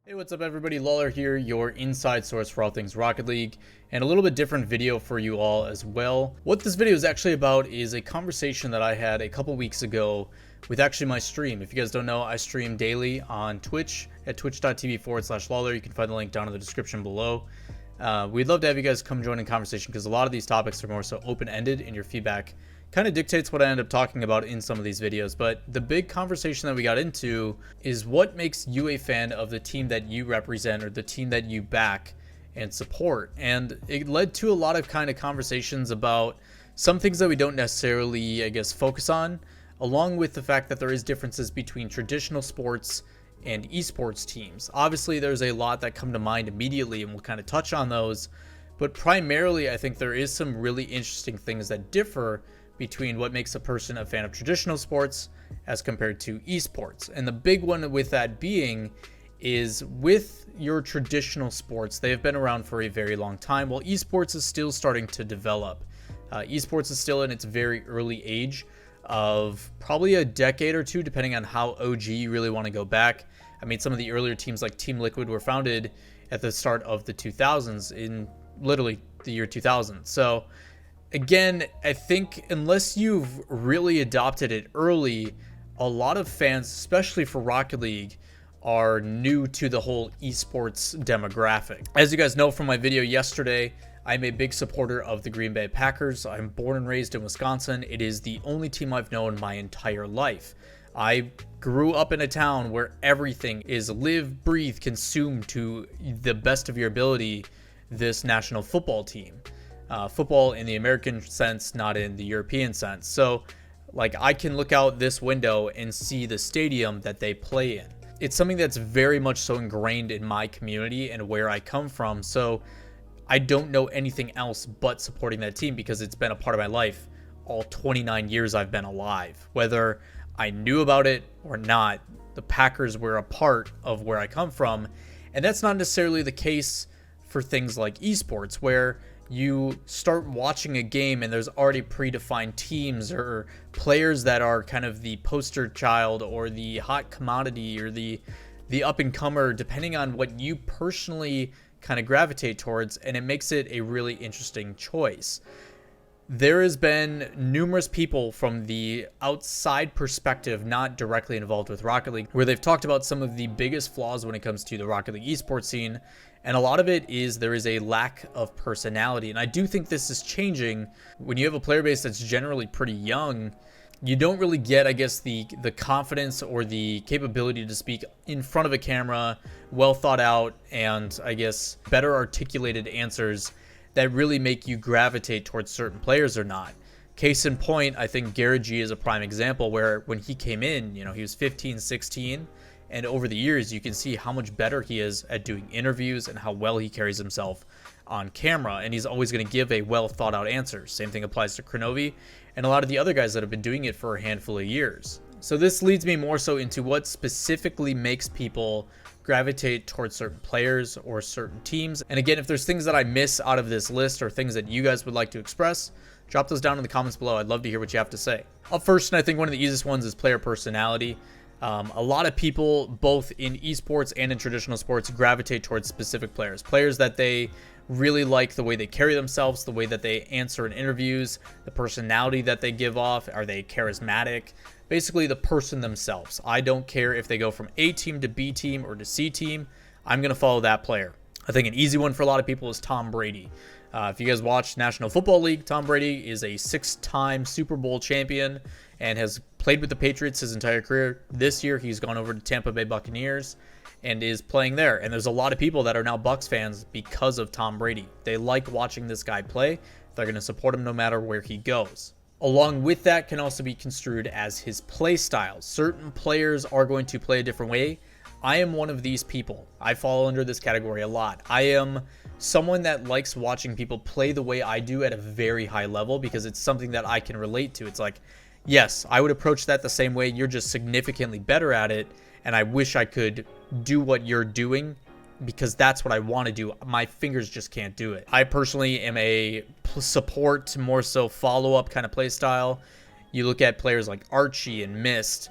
Hey, what's up everybody? Lawler here, your inside source for all things Rocket League, and a little bit different video for you all as well. What this video is actually about is a conversation that I had a couple weeks ago with actually my stream. If you guys don't know, I stream daily on Twitch at twitch.tv/Lawler. You can find the link down in the description below. We'd love to have you guys come join in conversation because a lot of these topics are more so open-ended and your feedback kind of dictates what I end up talking about in some of these videos. But the big conversation that we got into is what makes you a fan of the team that you represent or the team that you back and support. And it led to a lot of kind of conversations about some things that we don't necessarily, I guess, focus on, along with the fact that there is differences between traditional sports and esports teams. Obviously, there's a lot that come to mind immediately, and we'll kind of touch on those. But primarily, I think there is some really interesting things that differ between what makes a person a fan of traditional sports as compared to esports. And the big one with that being is with your traditional sports, they have been around for a very long time, while esports is still starting to develop. Esports is still in its very early age of probably a decade or two, depending on how OG you really want to go back. I mean, some of the earlier teams like Team Liquid were founded at the start of the 2000s, in literally the year 2000. So again, I think unless you've really adopted it early, a lot of fans, especially for Rocket League, are new to the whole esports demographic. As you guys know from my video yesterday, I'm a big supporter of the Green Bay Packers. I'm born and raised in Wisconsin. It is the only team I've known my entire life. I grew up in a town where everything is live, breathe, consume to the best of your ability this national football team. Football in the American sense, not in the European sense. So like I can look out this window and see the stadium that they play in. It's something that's very much so ingrained in my community and where I come from. So I don't know anything else but supporting that team because it's been a part of my life all 29 years I've been alive. Whether I knew about it or not, the Packers were a part of where I come from. And that's not necessarily the case for things like esports, where you start watching a game and there's already predefined teams or players that are kind of the poster child or the hot commodity or the up and comer, depending on what you personally kind of gravitate towards, and it makes it a really interesting choice. There has been numerous people from the outside perspective, not directly involved with Rocket League, where they've talked about some of the biggest flaws when it comes to the Rocket League esports scene. And a lot of it is there is a lack of personality. And I do think this is changing. When you have a player base that's generally pretty young, you don't really get, I guess, the confidence or the capability to speak in front of a camera, well thought out, and I guess better articulated answers that really make you gravitate towards certain players or not. Case in point, I think Garrett G is a prime example where when he came in, he was 15, 16, and over the years, you can see how much better he is at doing interviews and how well he carries himself on camera. And he's always going to give a well thought out answer. Same thing applies to Kronovi and a lot of the other guys that have been doing it for a handful of years. So this leads me more so into what specifically makes people gravitate towards certain players or certain teams. And again, if there's things that I miss out of this list or things that you guys would like to express, drop those down in the comments below. I'd love to hear what you have to say. Up first, and I think one of the easiest ones is player personality. A lot of people, both in esports and in traditional sports, gravitate towards specific players that they really like, the way they carry themselves, the way that they answer in interviews, the personality that they give off. Are they charismatic? Basically, the person themselves. I don't care if they go from A team to B team or to C team. I'm going to follow that player. I think an easy one for a lot of people is Tom Brady. If you guys watch National Football League, Tom Brady is a 6-time Super Bowl champion and has played with the Patriots his entire career. This year, he's gone over to Tampa Bay Buccaneers and is playing there. And there's a lot of people that are now Bucs fans because of Tom Brady. They like watching this guy play. They're going to support him no matter where he goes. Along with that can also be construed as his play style. Certain players are going to play a different way. I am one of these people. I fall under this category a lot. I am someone that likes watching people play the way I do at a very high level because it's something that I can relate to. It's like, yes, I would approach that the same way. You're just significantly better at it, and I wish I could do what you're doing because that's what I want to do. My fingers just can't do it. I personally am a support, more so follow-up kind of play style. You look at players like Archie and Mist.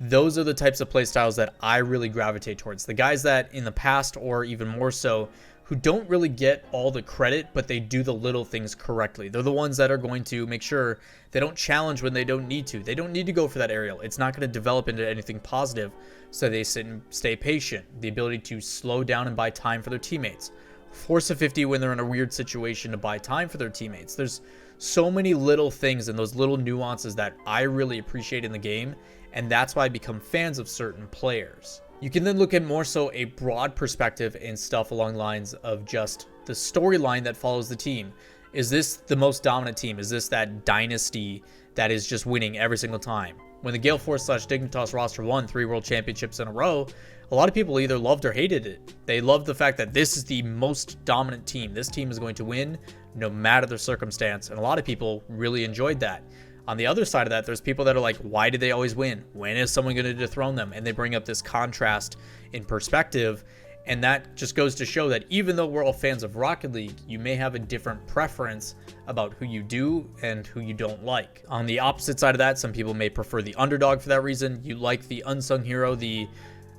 Those are the types of playstyles that I really gravitate towards. The guys that in the past, or even more so, who don't really get all the credit, but they do the little things correctly. They're the ones that are going to make sure they don't challenge when they don't need to. They don't need to go for that aerial. It's not going to develop into anything positive, so they sit and stay patient. The ability to slow down and buy time for their teammates. Force a 50 when they're in a weird situation to buy time for their teammates. There's so many little things and those little nuances that I really appreciate in the game, and that's why I become fans of certain players. You can then look at more so a broad perspective and stuff along the lines of just the storyline that follows the team. Is this the most dominant team? Is this that dynasty that is just winning every single time? When the Gale Force / Dignitas roster won 3 world championships in a row, a lot of people either loved or hated it. They loved the fact that this is the most dominant team. This team is going to win no matter the circumstance. And a lot of people really enjoyed that. On the other side of that, there's people that are like, why do they always win? When is someone going to dethrone them? And they bring up this contrast in perspective. And that just goes to show that even though we're all fans of Rocket League, you may have a different preference about who you do and who you don't like. On the opposite side of that, some people may prefer the underdog for that reason. You like the unsung hero, the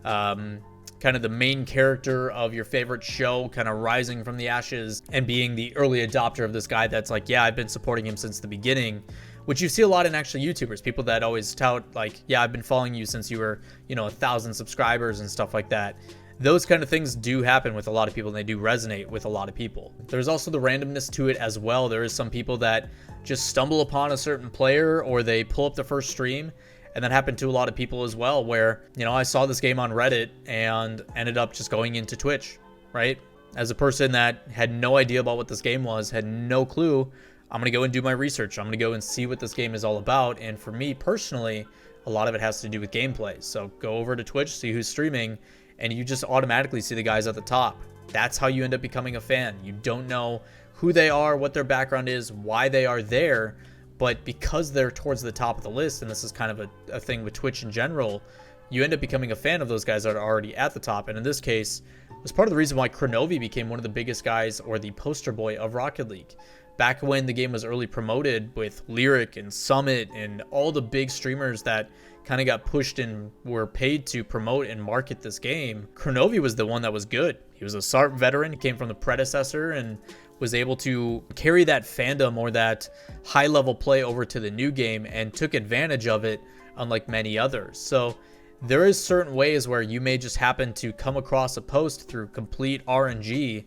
kind of the main character of your favorite show, kind of rising from the ashes and being the early adopter of this guy that's like, yeah, I've been supporting him since the beginning. Which you see a lot in actually YouTubers, people that always tout like, yeah, I've been following you since you were, 1,000 subscribers and stuff like that. Those kind of things do happen with a lot of people, and they do resonate with a lot of people. There's also the randomness to it as well. There is some people that just stumble upon a certain player, or they pull up the first stream, and that happened to a lot of people as well, where, I saw this game on Reddit and ended up just going into Twitch, right? As a person that had no idea about what this game was, had no clue, I'm going to go and do my research. I'm going to go and see what this game is all about. And for me personally, a lot of it has to do with gameplay. So go over to Twitch, see who's streaming, and you just automatically see the guys at the top. That's how you end up becoming a fan. You don't know who they are, what their background is, why they are there, but because they're towards the top of the list, and this is kind of a thing with Twitch in general, you end up becoming a fan of those guys that are already at the top. And in this case, it was part of the reason why Kronovi became one of the biggest guys, or the poster boy of Rocket League. Back when the game was early promoted with Lyric and Summit and all the big streamers that kind of got pushed and were paid to promote and market this game, Kronovi was the one that was good. He was a SARP veteran. He came from the predecessor and was able to carry that fandom or that high-level play over to the new game and took advantage of it, unlike many others. So there is certain ways where you may just happen to come across a post through complete RNG,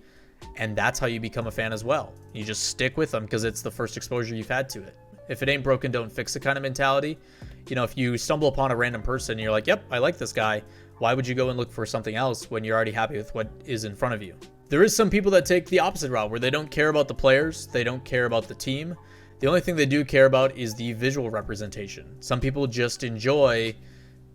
and that's how you become a fan as well. You just stick with them because it's the first exposure you've had to it. If it ain't broken, don't fix it kind of mentality. If you stumble upon a random person and you're like, yep, I like this guy, why would you go and look for something else when you're already happy with what is in front of you? There is some people that take the opposite route, where they don't care about the players, they don't care about the team. The only thing they do care about is the visual representation. Some people just enjoy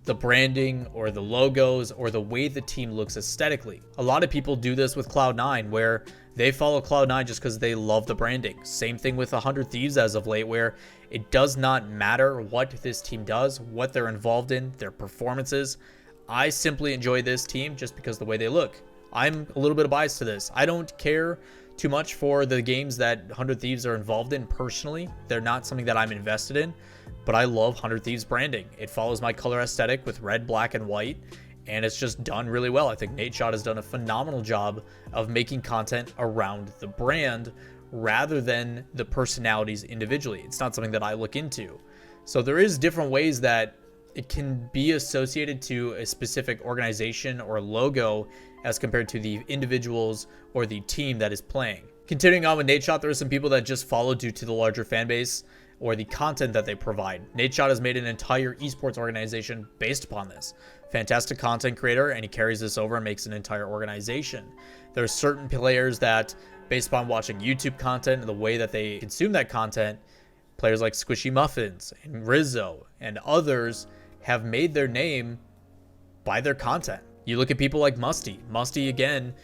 the branding or the logos or the way the team looks aesthetically. A lot of people do this with Cloud9, where they follow Cloud9 just because they love the branding. Same thing with 100 Thieves as of late, where it does not matter what this team does, what they're involved in, their performances. I simply enjoy this team just because of the way they look. I'm a little bit biased to this. I don't care too much for the games that 100 Thieves are involved in personally. They're not something that I'm invested in, but I love 100 Thieves branding. It follows my color aesthetic with red, black, and white, and it's just done really well. I think Nadeshot has done a phenomenal job of making content around the brand rather than the personalities individually. It's not something that I look into. So there is different ways that it can be associated to a specific organization or logo as compared to the individuals or the team that is playing. Continuing on with Nadeshot, there are some people that just follow due to the larger fan base or the content that they provide. Nadeshot has made an entire esports organization based upon this. Fantastic content creator, and he carries this over and makes an entire organization. There are certain players that, based upon watching YouTube content and the way that they consume that content, players like Squishy Muffins and Rizzo and others have made their name by their content. You look at people like Musty. Musty, again,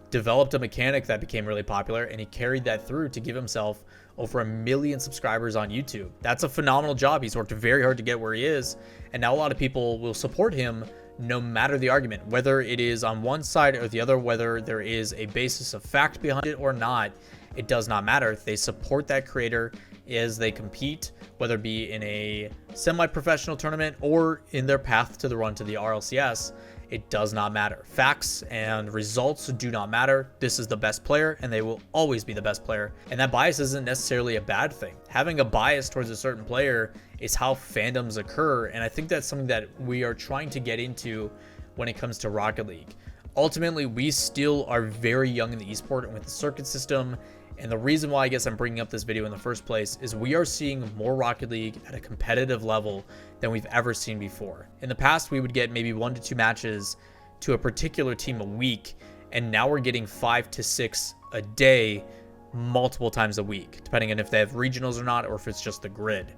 developed a mechanic that became really popular, and he carried that through to give himself over 1 million subscribers on YouTube. That's a phenomenal job. He's worked very hard to get where he is, and now a lot of people will support him no matter the argument, whether it is on one side or the other, whether there is a basis of fact behind it or not. It does not matter. They support that creator as they compete, whether it be in a semi-professional tournament or in their path to the run to the RLCS. It does not matter. Facts and results do not matter. This is the best player, and they will always be the best player. And that bias isn't necessarily a bad thing. Having a bias towards a certain player is how fandoms occur, and I think that's something that we are trying to get into when it comes to Rocket League. Ultimately, we still are very young in the esport and with the circuit system. And the reason why I guess I'm bringing up this video in the first place is we are seeing more Rocket League at a competitive level than we've ever seen before. In the past, we would get maybe 1 to 2 matches to a particular team a week, and now we're getting 5 to 6 a day, multiple times a week, depending on if they have regionals or not, or if it's just the grid.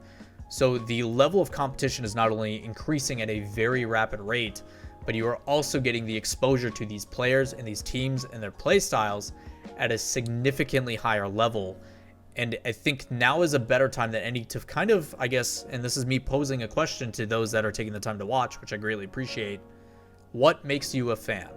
So the level of competition is not only increasing at a very rapid rate, but you are also getting the exposure to these players and these teams and their play styles at a significantly higher level. And I think now is a better time than any to kind of, I guess, and this is me posing a question to those that are taking the time to watch, which I greatly appreciate. What makes you a fan?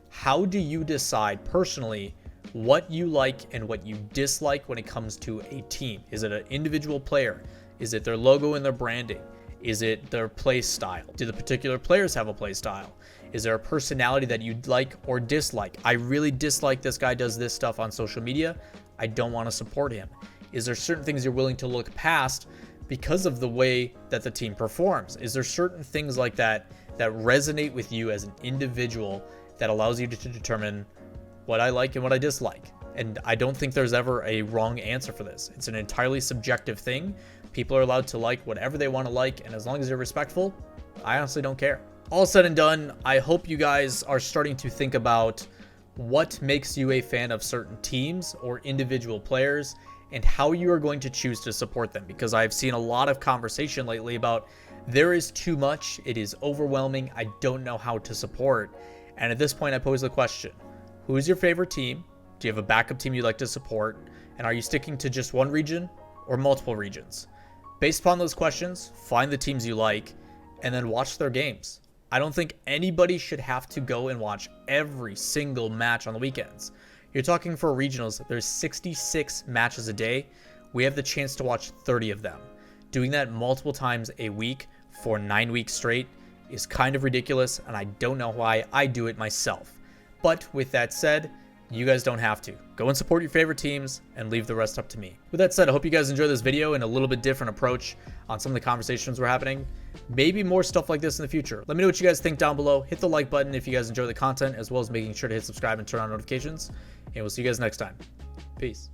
How do you decide personally what you like and what you dislike when it comes to a team? Is it an individual player? Is it their logo and their branding? Is it their play style? Do the particular players have a play style? Is there a personality that you like or dislike? I really dislike this guy does this stuff on social media. I don't want to support him. Is there certain things you're willing to look past because of the way that the team performs? Is there certain things like that that resonate with you as an individual that allows you to determine what I like and what I dislike? And I don't think there's ever a wrong answer for this. It's an entirely subjective thing. People are allowed to like whatever they want to like, and as long as you're respectful, I honestly don't care. All said and done, I hope you guys are starting to think about what makes you a fan of certain teams or individual players and how you are going to choose to support them, because I've seen a lot of conversation lately about there is too much, it is overwhelming, I don't know how to support. And at this point I pose the question, who is your favorite team? Do you have a backup team you'd like to support? And are you sticking to just one region or multiple regions? Based upon those questions, find the teams you like and then watch their games. I don't think anybody should have to go and watch every single match on the weekends. You're talking for regionals, there's 66 matches a day. We have the chance to watch 30 of them. Doing that multiple times a week for 9 weeks straight is kind of ridiculous, and I don't know why I do it myself. But with that said, you guys don't have to. Go and support your favorite teams and leave the rest up to me. With that said, I hope you guys enjoy this video and a little bit different approach on some of the conversations we're having. Maybe more stuff like this in the future. Let me know what you guys think down below. Hit the like button if you guys enjoy the content, as well as making sure to hit subscribe and turn on notifications. And we'll see you guys next time. Peace.